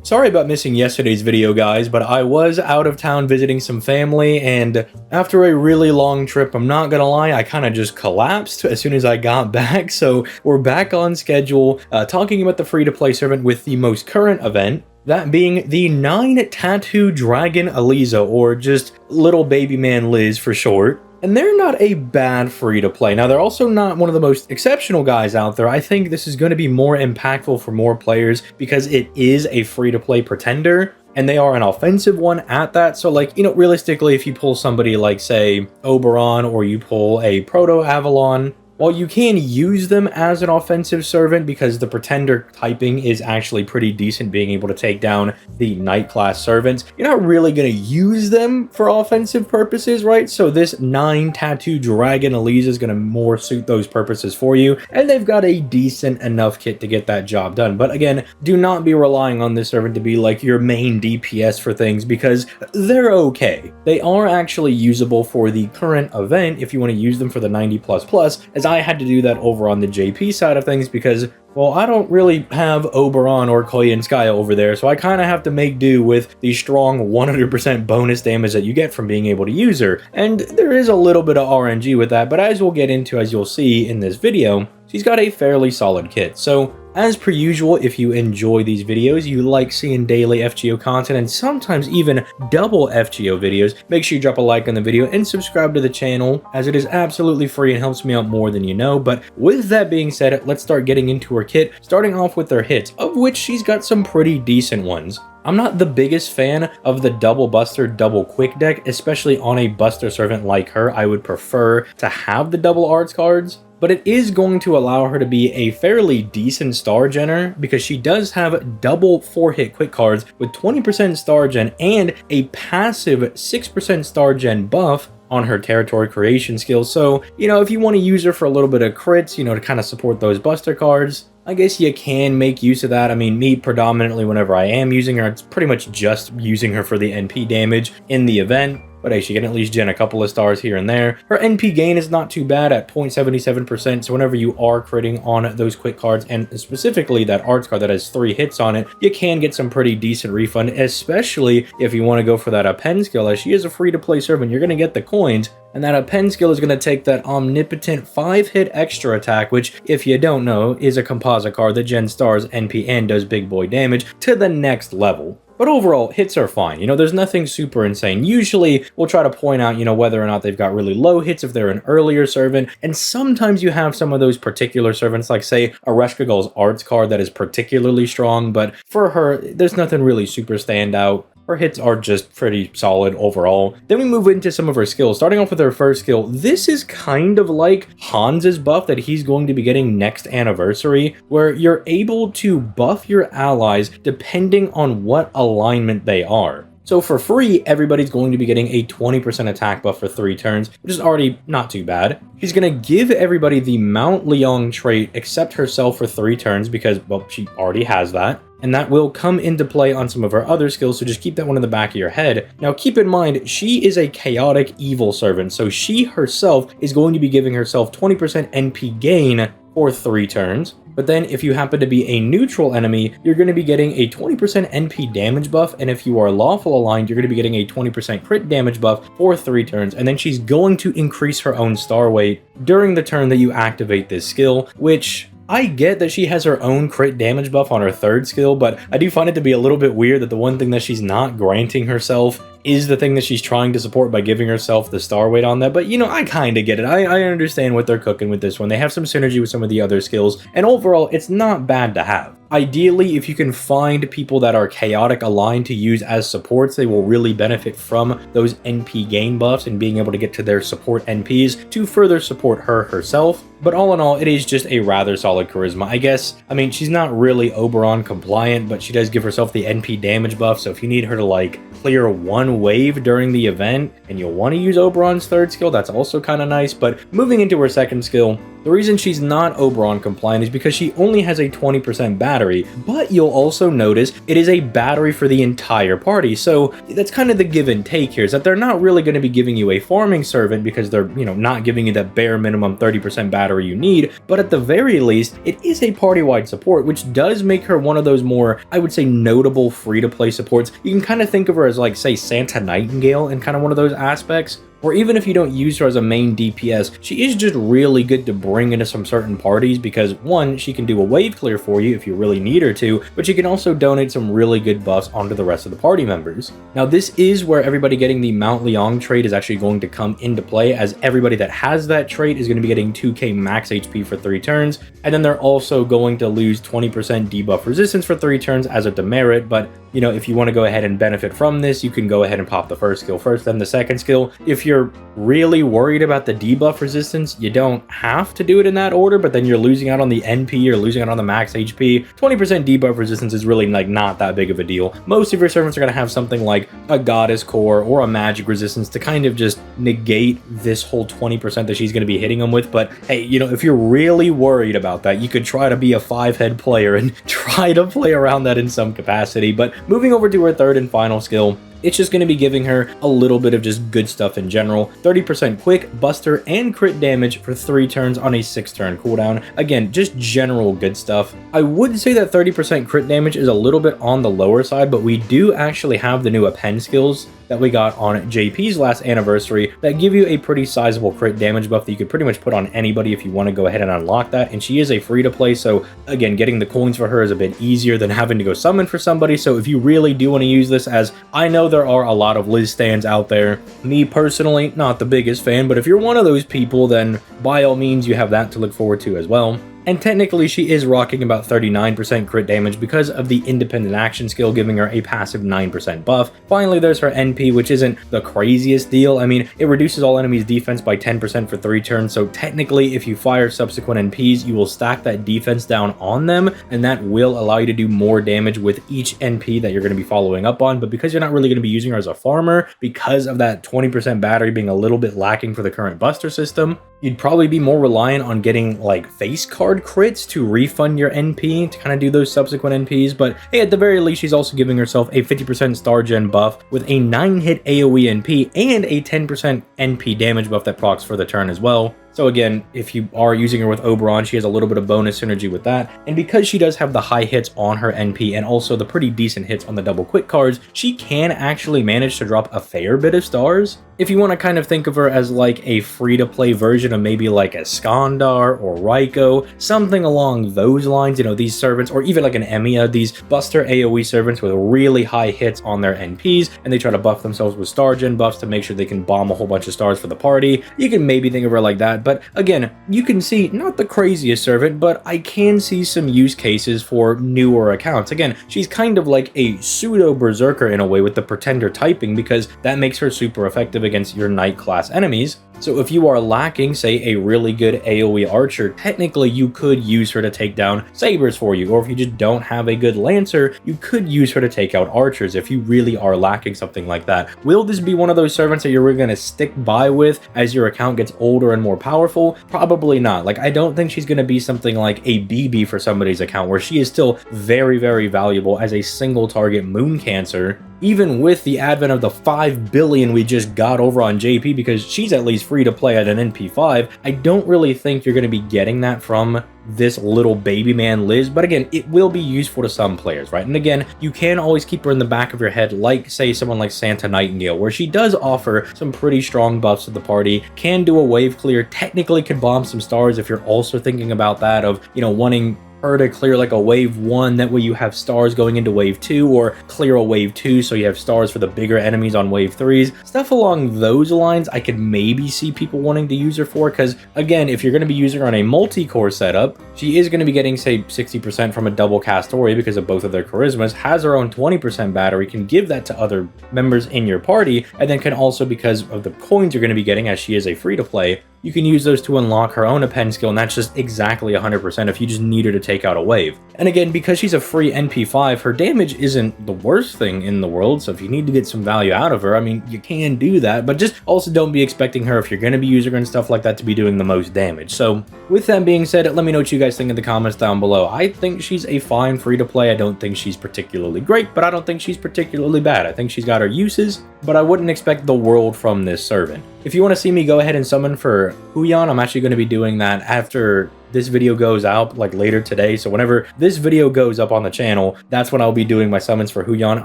Sorry about missing yesterday's video, guys, but I was out of town visiting some family, and after a really long trip, I'm not gonna lie, I kind of just collapsed as soon as I got back. So we're back on schedule, talking about the free-to-play servant with the most current event, that being the 9 Tattoo Dragon Eliza, or just Little Baby Man Liz for short. And they're not a bad free-to-play. Now, they're also not one of the most exceptional guys out there. I think this is going to be more impactful for more players because it is a free-to-play pretender, and they are an offensive one at that. So, like, you know, realistically, if you pull somebody like, say, Oberon, or you pull a Proto-Avalon, while you can use them as an offensive servant because the pretender typing is actually pretty decent, being able to take down the knight class servants, you're not really going to use them for offensive purposes, right? So this 9 Tattoo Dragon Eliza is going to more suit those purposes for you, and they've got a decent enough kit to get that job done. But again, do not be relying on this servant to be like your main DPS for things because they're okay. They are actually usable for the current event if you want to use them for the 90++, as I had to do that over on the JP side of things because, well, I don't really have Oberon or Koyanskaya over there, so I kind of have to make do with the strong 100% bonus damage that you get from being able to use her. And there is a little bit of RNG with that, but as we'll get into, as you'll see in this video, she's got a fairly solid kit. So as per usual, if you enjoy these videos, you like seeing daily FGO content and sometimes even double FGO videos, make sure you drop a like on the video and subscribe to the channel, as it is absolutely free and helps me out more than you know. But with that being said, let's start getting into her kit, starting off with her hits, of which she's got some pretty decent ones. I'm not the biggest fan of the double buster, double quick deck, especially on a buster servant like her. I would prefer to have the double arts cards, but it is going to allow her to be a fairly decent star genner because she does have double 4-hit quick cards with 20% star gen and a passive 6% star gen buff on her territory creation skills. So, you know, if you want to use her for a little bit of crits, you know, to kind of support those buster cards, I guess you can make use of that. I mean, me predominantly, whenever I am using her, it's pretty much just using her for the NP damage in the event. But hey, she can at least gen a couple of stars here and there. Her NP gain is not too bad at 0.77%, so whenever you are critting on those quick cards, and specifically that arts card that has 3 hits on it, you can get some pretty decent refund, especially if you want to go for that pen skill, as she is a free-to-play servant. You're going to get the coins, and that pen skill is going to take that omnipotent 5-hit extra attack, which, if you don't know, is a composite card that gens stars, NP, and does big boy damage to the next level. But overall, hits are fine. You know, there's nothing super insane. Usually, we'll try to point out, you know, whether or not they've got really low hits if they're an earlier servant. And sometimes you have some of those particular servants, like, say, Ereshkigal's arts card that is particularly strong. But for her, there's nothing really super standout. Her hits are just pretty solid overall. Then we move into some of her skills. Starting off with her first skill, this is kind of like Hans's buff that he's going to be getting next anniversary, where you're able to buff your allies depending on what alignment they are. So for free, everybody's going to be getting a 20% attack buff for 3 turns, which is already not too bad. She's going to give everybody the Mount Leong trait except herself for 3 turns because, well, she already has that. And that will come into play on some of her other skills, so just keep that one in the back of your head. Now, keep in mind, she is a chaotic evil servant, so she herself is going to be giving herself 20% NP gain for 3 turns. But then if you happen to be a neutral enemy, you're going to be getting a 20% NP damage buff, and if you are lawful aligned, you're going to be getting a 20% crit damage buff for 3 turns, and then she's going to increase her own star weight during the turn that you activate this skill, which I get that she has her own crit damage buff on her 3rd skill, but I do find it to be a little bit weird that the one thing that she's not granting herself is the thing that she's trying to support by giving herself the star weight on that. But, you know, I kind of get it. I understand what they're cooking with this one. They have some synergy with some of the other skills, and overall, it's not bad to have. Ideally, if you can find people that are chaotic aligned to use as supports, they will really benefit from those NP gain buffs and being able to get to their support NPs to further support her herself. But all in all, it is just a rather solid charisma. I guess, I mean, she's not really Oberon compliant, but she does give herself the NP damage buff, so if you need her to, like, clear 1 wave during the event, and you'll want to use Oberon's 3rd skill, that's also kind of nice. But moving into her 2nd skill, the reason she's not Oberon compliant is because she only has a 20% battery, but you'll also notice it is a battery for the entire party. So that's kind of the give and take here, is that they're not really going to be giving you a farming servant because they're, you know, not giving you that bare minimum 30% battery battery you need, but at the very least, it is a party-wide support, which does make her one of those more, I would say, notable free-to-play supports. You can kind of think of her as like, say, Santa Nightingale in kind of one of those aspects. Or even if you don't use her as a main DPS, she is just really good to bring into some certain parties because, one, she can do a wave clear for you if you really need her to, but she can also donate some really good buffs onto the rest of the party members. Now, this is where everybody getting the Mount Liang trait is actually going to come into play, as everybody that has that trait is going to be getting 2k max HP for 3 turns, and then they're also going to lose 20% debuff resistance for 3 turns as a demerit, but you know, if you want to go ahead and benefit from this, you can go ahead and pop the first skill first, then the second skill. If you're really worried about the debuff resistance, you don't have to do it in that order, but then you're losing out on the NP, you're losing out on the max HP. 20% debuff resistance is really like not that big of a deal. Most of your servants are going to have something like a goddess core or a magic resistance to kind of just negate this whole 20% that she's going to be hitting them with. But hey, you know, if you're really worried about that, you could try to be a 5-head player and try to play around that in some capacity. But moving over to her third and final skill, it's just going to be giving her a little bit of just good stuff in general. 30% quick, buster, and crit damage for 3 turns on a 6-turn cooldown. Again, just general good stuff. I would say that 30% crit damage is a little bit on the lower side, but we do actually have the new append skills that we got on JP's last anniversary that give you a pretty sizable crit damage buff that you could pretty much put on anybody if you want to go ahead and unlock that. And she is a free-to-play, so again, getting the coins for her is a bit easier than having to go summon for somebody. So if you really do want to use this, as I know there are a lot of Liz stands out there, me personally, not the biggest fan, but if you're one of those people, then by all means you have that to look forward to as well. And technically she is rocking about 39% crit damage because of the independent action skill giving her a passive 9% buff. Finally, there's her NP, which isn't the craziest deal. I mean, it reduces all enemies defense by 10% for 3 turns, so technically if you fire subsequent NPs, you will stack that defense down on them, and that will allow you to do more damage with each NP that you're going to be following up on. But because you're not really going to be using her as a farmer, because of that 20% battery being a little bit lacking for the current buster system, you'd probably be more reliant on getting like face card crits to refund your NP to kind of do those subsequent NPs. But hey, at the very least, she's also giving herself a 50% star gen buff with a 9-hit AoE NP and a 10% NP damage buff that procs for the turn as well. So again, if you are using her with Oberon, she has a little bit of bonus synergy with that. And because she does have the high hits on her NP and also the pretty decent hits on the double quick cards, she can actually manage to drop a fair bit of stars. If you want to kind of think of her as like a free-to-play version of maybe like a Skandar or Raiko, something along those lines, you know, these servants, or even like an Emiya, these buster AoE servants with really high hits on their NPs, and they try to buff themselves with star gen buffs to make sure they can bomb a whole bunch of stars for the party. You can maybe think of her like that. But again, you can see not the craziest servant, but I can see some use cases for newer accounts. Again, she's kind of like a pseudo berserker in a way with the pretender typing, because that makes her super effective against your knight class enemies. So if you are lacking, say, a really good AoE archer, technically you could use her to take down sabers for you. Or if you just don't have a good lancer, you could use her to take out archers if you really are lacking something like that. Will this be one of those servants that you're really going to stick by with as your account gets older and more powerful? Probably not. Like, I don't think she's going to be something like a BB for somebody's account, where she is still very, very valuable as a single target moon cancer, even with the advent of the 5 billion we just got over on JP, because she's at least free to play at an NP5. I don't really think you're going to be getting that from this little baby man Liz, but again, it will be useful to some players, right? And again, you can always keep her in the back of your head, like say someone like Santa Nightingale, where she does offer some pretty strong buffs to the party, can do a wave clear, technically could bomb some stars if you're also thinking about that of, you know, wanting her to clear like a wave 1, that way you have stars going into wave 2, or clear a wave 2 so you have stars for the bigger enemies on wave 3s. Stuff along those lines I could maybe see people wanting to use her for, because again, if you're going to be using her on a multi-core setup, she is going to be getting, say, 60% from a double Castoria because of both of their charismas, has her own 20% battery, can give that to other members in your party, and then can also, because of the coins you're going to be getting as she is a free-to-play, you can use those to unlock her own append skill, and that's just exactly 100% if you just need her to take out a wave. And again, because she's a free NP5, her damage isn't the worst thing in the world, so if you need to get some value out of her, I mean, you can do that, but just also don't be expecting her, if you're going to be using her and stuff like that, to be doing the most damage. So with that being said, let me know what you guys think in the comments down below. I think she's a fine free-to-play. I don't think she's particularly great, but I don't think she's particularly bad. I think she's got her uses, but I wouldn't expect the world from this servant. If you want to see me go ahead and summon for for Huyan. I'm actually going to be doing that after this video goes out, like later today. So whenever this video goes up on the channel, that's when I'll be doing my summons for Huyan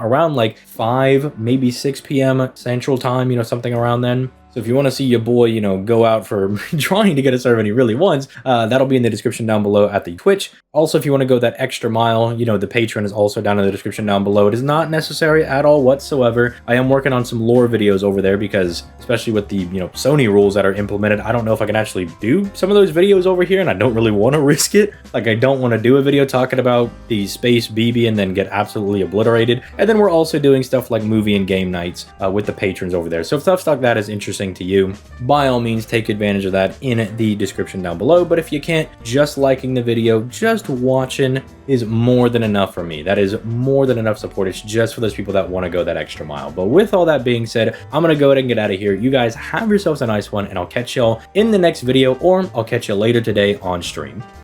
around like 5, maybe 6 p.m. Central Time, you know, something around then. So if you want to see your boy, you know, go out for trying to get a servant he really wants, that'll be in the description down below at the Twitch. Also, if you want to go that extra mile, you know, the Patreon is also down in the description down below. It is not necessary at all whatsoever. I am working on some lore videos over there because, especially with the, you know, Sony rules that are implemented, I don't know if I can actually do some of those videos over here, and I don't really want to risk it. Like, I don't want to do a video talking about the Space BB and then get absolutely obliterated. And then we're also doing stuff like movie and game nights with the patrons over there. So if stuff like that is interesting to you, by all means take advantage of that in the description down below. But if you can't, just liking the video, just watching is more than enough for me. That is more than enough support. It's just for those people that want to go that extra mile. But with all that being said, I'm gonna go ahead and get out of here. You guys have yourselves a nice one, and I'll catch y'all in the next video, or I'll catch you later today on stream.